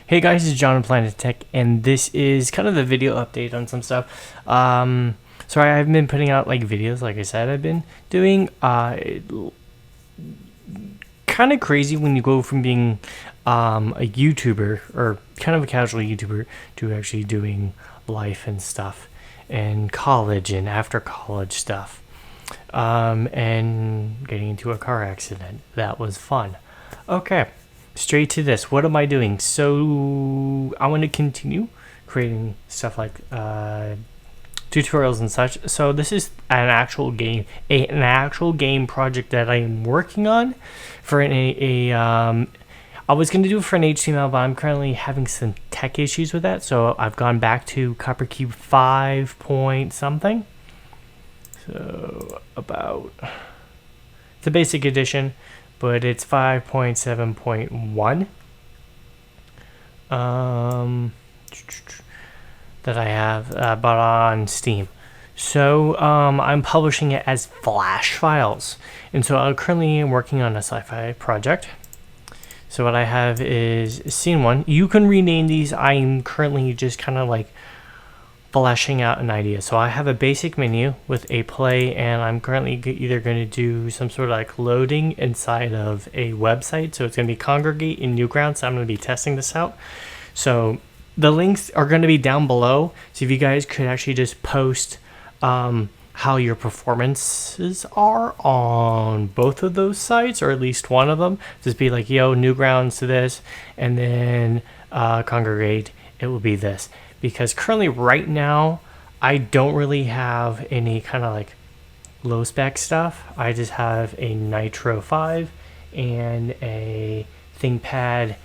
Hey guys, it's John of Planet Tech, and this is kind of the video update on some stuff. Sorry, I've been putting out like videos, like I said, I've been doing. Kind of crazy when you go from being a YouTuber or kind of a casual YouTuber to actually doing life and stuff, and college and after college stuff, and getting into a car accident. That was fun. Okay. Straight to this. What am I doing? So I want to continue creating stuff like tutorials and such. So this is an actual game, an actual game project that I am working on for I was going to do it for an HTML, but I'm currently having some tech issues with that. So I've gone back to CopperCube 5 point something. So about the basic edition, but it's 5.7.1 that I have bought on Steam. So I'm publishing it as Flash files, and so I'm currently working on a sci-fi project. So what I have is scene 1. You can rename these. I'm currently just kind of like fleshing out an idea. So I have a basic menu with a play, and I'm currently either going to do some sort of like loading inside of a website. So it's going to be Congregate in Newgrounds. So I'm going to be testing this out. So the links are going to be down below. So if you guys could actually just post how your performances are on both of those sites, or at least one of them. Just be like, yo, Newgrounds to this, and then Congregate, it will be this. Because currently right now I don't really have any kind of like low spec stuff. I just have a Nitro 5 and a ThinkPad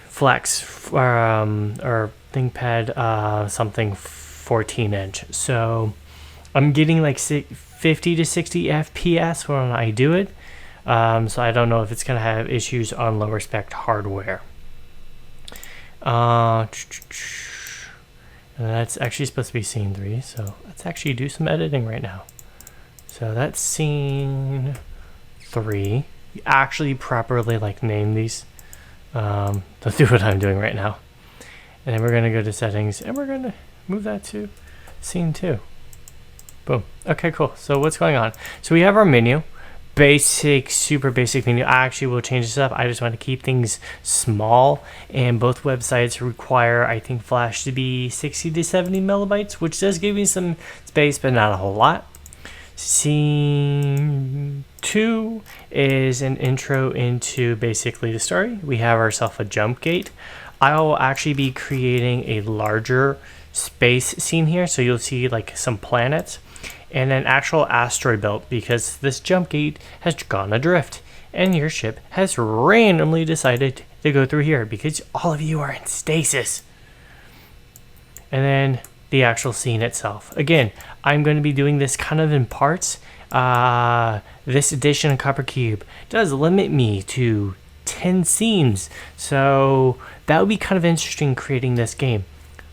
Flex or ThinkPad something 14 inch. So I'm getting like 50 to 60 FPS when I do it. So I don't know if it's going to have issues on lower spec hardware. And that's actually supposed to be scene 3, so let's actually do some editing right now. So that's scene 3. You actually properly like name these. Don't do what I'm doing right now. And then we're gonna go to settings, and we're gonna move that to scene 2. Boom. Okay, cool. So what's going on? So we have our menu. Basic, super basic menu. I actually will change this up. I just want to keep things small, and both websites require, I think, Flash to be 60 to 70 megabytes, which does give me some space, but not a whole lot. Scene 2 is an intro into basically the story. We have ourselves a jump gate. I will actually be creating a larger space scene here, so you'll see like some planets and an actual asteroid belt, because this jump gate has gone adrift and your ship has randomly decided to go through here because all of you are in stasis. And then the actual scene itself. Again, I'm going to be doing this kind of in parts. This edition of CopperCube does limit me to 10 scenes, so that would be kind of interesting creating this game.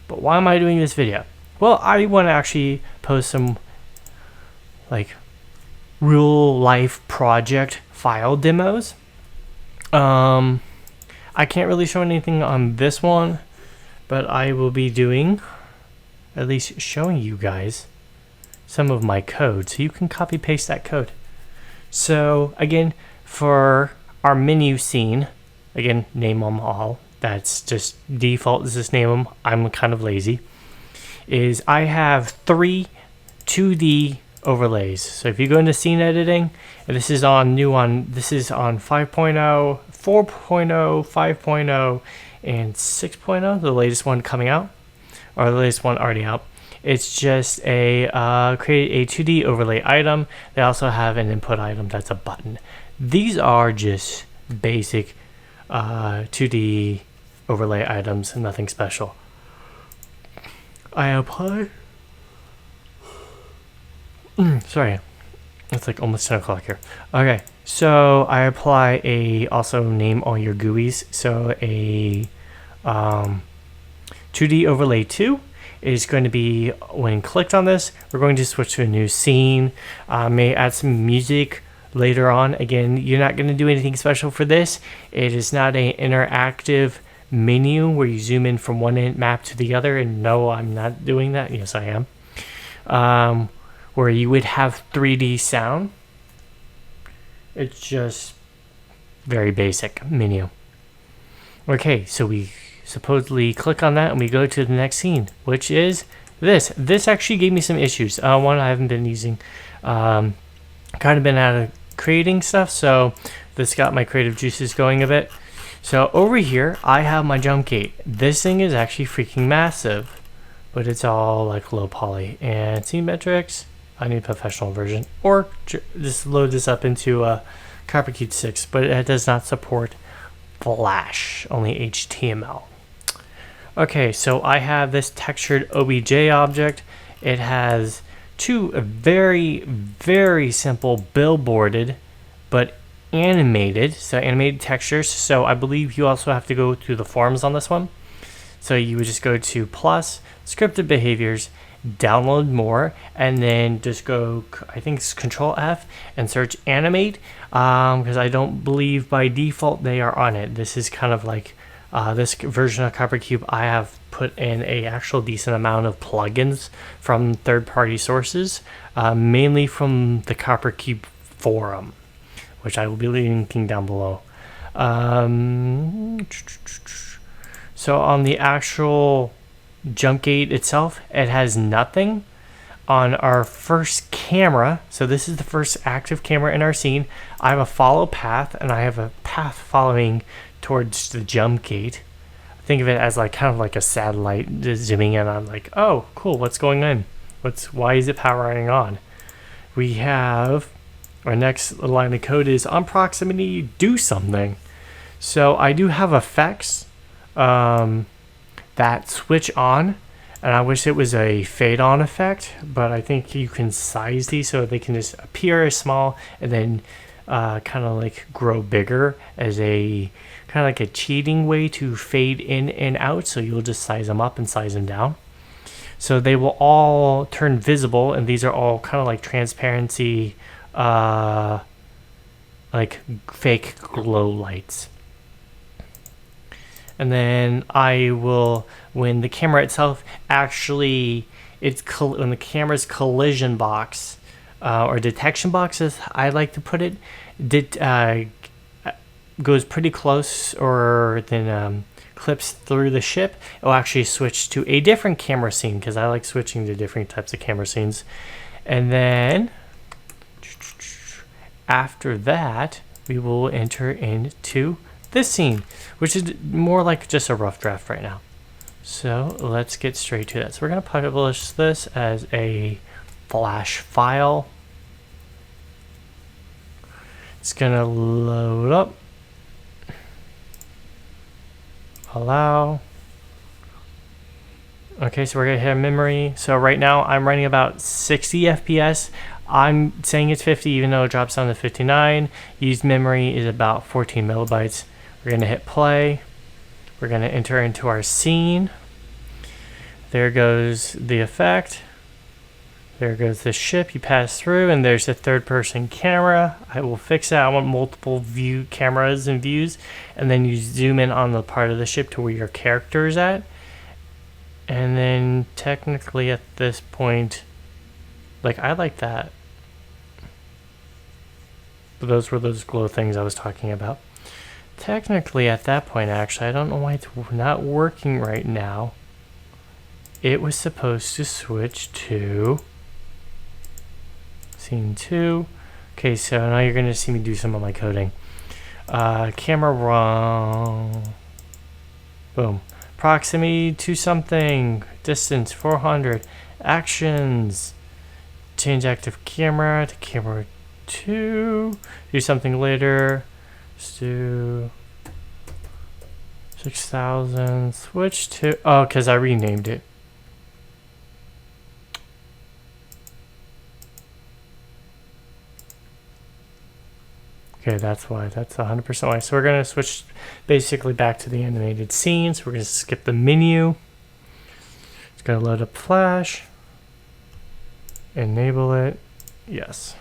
But why am I doing this video? Well, I want to actually post some like real life project file demos. I can't really show anything on this one, but I will be doing, at least showing you guys some of my code, so you can copy paste that code. So again, for our menu scene, again, name them all. That's just default. Just name them. I'm kind of lazy. Is I have 3 2D overlays. So if you go into scene editing, and this is on 5.0, 4.0, 5.0, and 6.0, the latest one coming out, or the latest one already out. It's just a create a 2D overlay item. They also have an input item that's a button. These are just basic 2D overlay items, nothing special. I apply. Sorry, it's like almost 10 o'clock here. Okay, so I apply a also name all your GUIs. So a 2D overlay 2 is going to be, when clicked on this, we're going to switch to a new scene. May add some music later on. Again, you're not going to do anything special for this. It is not an interactive menu where you zoom in from one map to the other. And no, I'm not doing that. Yes, I am. Where you would have 3D sound. It's just very basic menu. Okay, so we supposedly click on that and we go to the next scene, which is this. This actually gave me some issues. One, I haven't been using, kind of been out of creating stuff, so this got my creative juices going a bit. So over here, I have my jump gate. This thing is actually freaking massive, but it's all like low poly and scene metrics. I need a professional version, or just load this up into CopperCube 6, but it does not support Flash, only HTML. Okay, so I have this textured OBJ object. It has two very, very simple billboarded, but animated, so animated textures. So I believe you also have to go through the forms on this one. So you would just go to plus, scripted behaviors, download more, and then just go, I think it's Control F and search animate, because I don't believe by default they are on it. This is kind of like this version of CopperCube. I have put in a actual decent amount of plugins from third-party sources, mainly from the CopperCube forum, which I will be linking down below. So on the actual jump gate itself, it has nothing. On our first camera, so this is the first active camera in our scene, I have a follow path, and I have a path following towards the jump gate. Think of it as like kind of like a satellite just zooming in on, like, oh cool, what's going on, why is it powering on. We have our next line of code is on proximity, do something. So I do have effects that switch on, and I wish it was a fade on effect, but I think you can size these so they can just appear as small and then kind of like grow bigger as a kind of like a cheating way to fade in and out. So you'll just size them up and size them down. So they will all turn visible, and these are all kind of like transparency, like fake glow lights. And then I will, when the camera itself actually, when the camera's collision box, or detection box, as I like to put it, goes pretty close or then clips through the ship, it'll actually switch to a different camera scene, because I like switching to different types of camera scenes. And then after that, we will enter into this scene, which is more like just a rough draft right now. So let's get straight to that. So we're going to publish this as a Flash file. It's going to load up. Allow. Okay, so we're going to hit memory. So right now I'm running about 60 FPS. I'm saying it's 50 even though it drops down to 59. Used memory is about 14 megabytes. We're going to hit play. We're going to enter into our scene. There goes the effect. There goes the ship you pass through, and there's a third-person camera. I will fix that. I want multiple view cameras and views, and then you zoom in on the part of the ship to where your character is at. And then technically at this point, like, I like that. But those were those glow things I was talking about. Technically at that point, actually, I don't know why it's not working right now. It was supposed to switch to scene 2. Okay, so now you're going to see me do some of my coding. Camera wrong. Boom. Proximity to something. Distance 400. Actions. Change active camera to camera 2. Do something later. Let's do 6,000. Switch to... Oh, because I renamed it. Okay, that's why. That's 100% why. So we're going to switch basically back to the animated scene. So we're going to skip the menu. It's going to load up Flash. Enable it. Yes.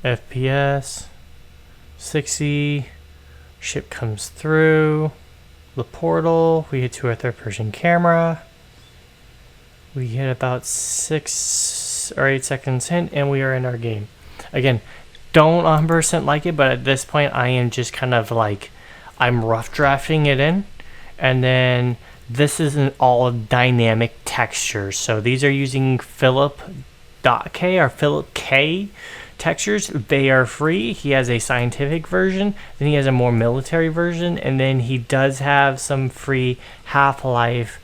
FPS. 60. Ship comes through the portal. We get to our third person camera. We hit about 6 or 8 seconds in, and we are in our game. Again, don't 100% like it, but at this point I am just kind of like, I'm rough drafting it in. And then this isn't all dynamic textures. So these are using Philip.k or Philip K textures. They are free. He has a scientific version, then he has a more military version, and then he does have some free Half-Life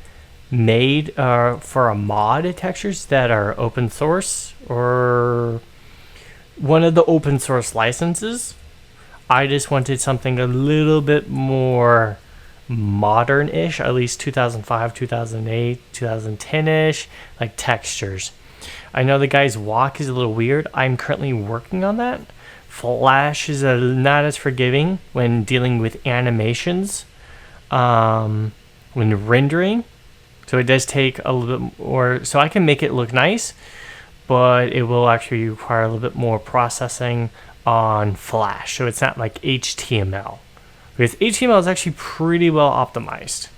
made for a mod textures that are open source or one of the open source licenses. I just wanted something a little bit more modern-ish, at least 2005, 2008, 2010-ish, like textures. I know the guy's walk is a little weird. I'm currently working on that. Flash is not as forgiving when dealing with animations, when rendering. So it does take a little bit more. So I can make it look nice, but it will actually require a little bit more processing on Flash. So it's not like HTML. Because HTML is actually pretty well optimized.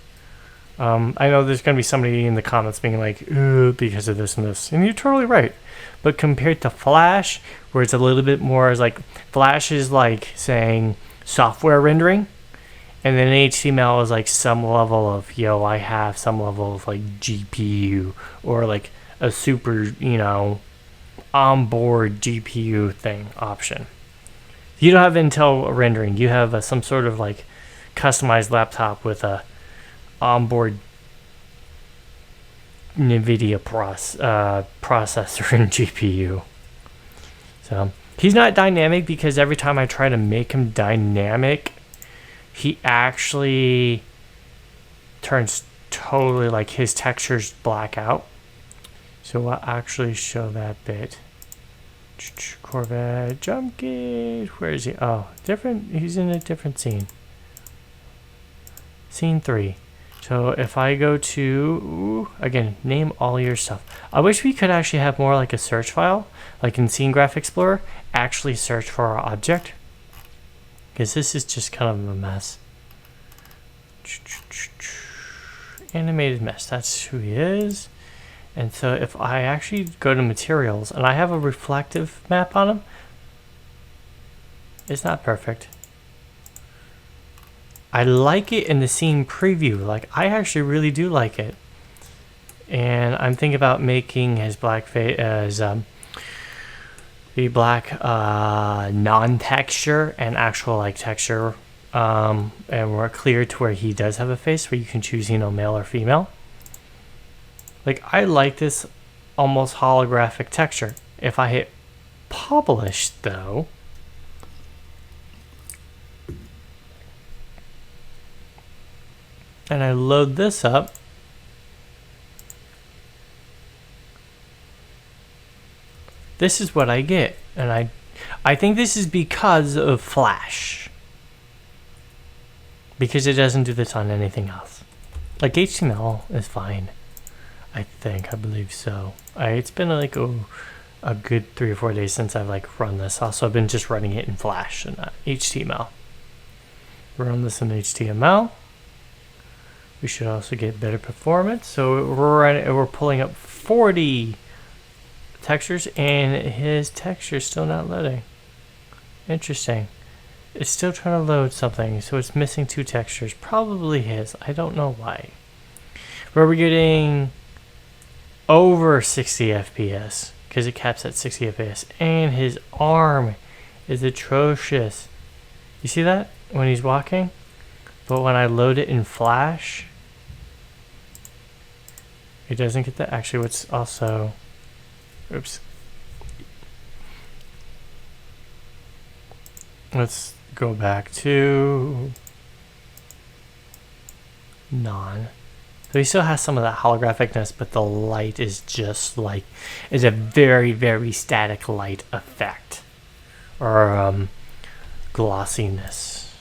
I know there's going to be somebody in the comments being like, because of this and this. And you're totally right. But compared to Flash, where it's a little bit more, like Flash is like saying software rendering. And then HTML is like some level of, I have some level of like GPU or like a super, onboard GPU thing option. You don't have Intel rendering. You have some sort of like customized laptop with a onboard NVIDIA processor and GPU. So he's not dynamic because every time I try to make him dynamic, he actually turns totally like his textures black out. So I'll actually show that bit. Corvette jump gate. Where is he? Oh, different. He's in a different scene. Scene 3. So if I go to, again, name all your stuff. I wish we could actually have more like a search file, like in Scene Graph Explorer, actually search for our object. Because this is just kind of a mess. Animated mess. That's who he is. And so if I actually go to materials and I have a reflective map on him, it's not perfect. I like it in the scene preview. Like, I actually really do like it. And I'm thinking about making his black face as the black non-texture and actual like texture, and more clear to where he does have a face where you can choose, male or female. Like, I like this almost holographic texture. If I hit publish though, and I load this up, this is what I get. And I think this is because of Flash. Because it doesn't do this on anything else. Like HTML is fine. I believe so. It's been like a good 3 or 4 days since I've like run this. Also, I've been just running it in Flash and not HTML. Run this in HTML. We should also get better performance. So we're pulling up 40 textures, and his texture is still not loading. Interesting. It's still trying to load something, so it's missing 2 textures. Probably his. I don't know why. But we're getting over 60 FPS because it caps at 60 FPS, and his arm is atrocious. You see that when he's walking? But when I load it in Flash, it doesn't get that. Actually, what's also, oops. Let's go back to non. So he still has some of that holographicness, but the light is just like, is a very, very static light effect. Or glossiness.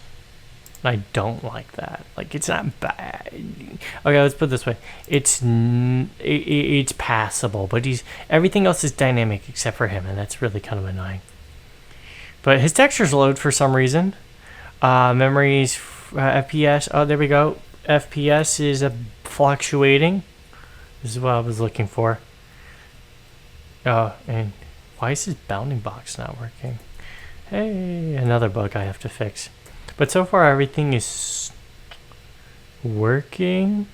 I don't like that. Like, it's not bad. Okay, let's put it this way. It's passable, but everything else is dynamic except for him, and that's really kind of annoying. But his textures load for some reason. Memories, FPS. Oh, there we go. FPS is fluctuating. This is what I was looking for. Oh, and why is this bounding box not working? Hey, another bug I have to fix. But so far everything is working.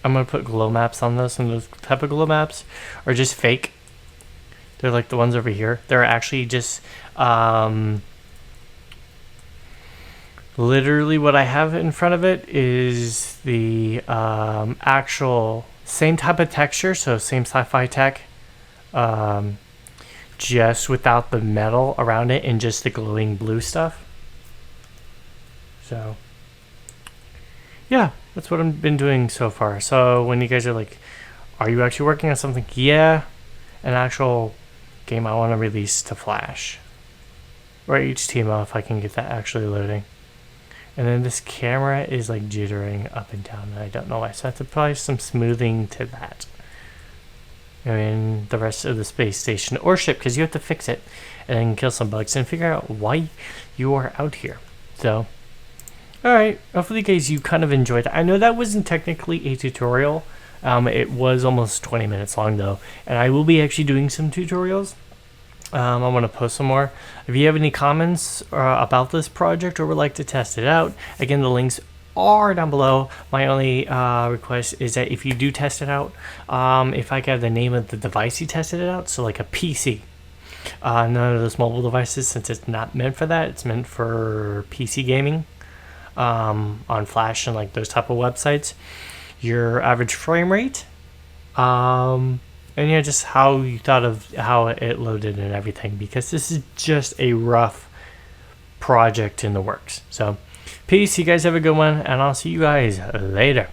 I'm gonna put glow maps on this, and those type of glow maps are just fake. They're like the ones over here. They're actually just literally what I have in front of it is the actual same type of texture, so same sci-fi tech, just without the metal around it and just the glowing blue stuff. So yeah, that's what I've been doing so far. So when you guys are like, are you actually working on something? Yeah, an actual game I want to release to Flash or HTML if I can get that actually loading. And then this camera is like jittering up and down, and I don't know why. So I have to apply some smoothing to that. I mean, the rest of the space station or ship, because you have to fix it and then kill some bugs and figure out why you are out here. So, alright, hopefully guys you kind of enjoyed that. I know that wasn't technically a tutorial. It was almost 20 minutes long though, and I will be actually doing some tutorials. I want to post some more. If you have any comments about this project or would like to test it out, again, the links are down below. My only request is that if you do test it out, if I get the name of the device you tested it out, so like a PC. None of those mobile devices, since it's not meant for that. It's meant for PC gaming on Flash and like those type of websites. Your average frame rate, and yeah, just how you thought of how it loaded and everything, because this is just a rough project in the works. So peace, you guys have a good one, and I'll see you guys later.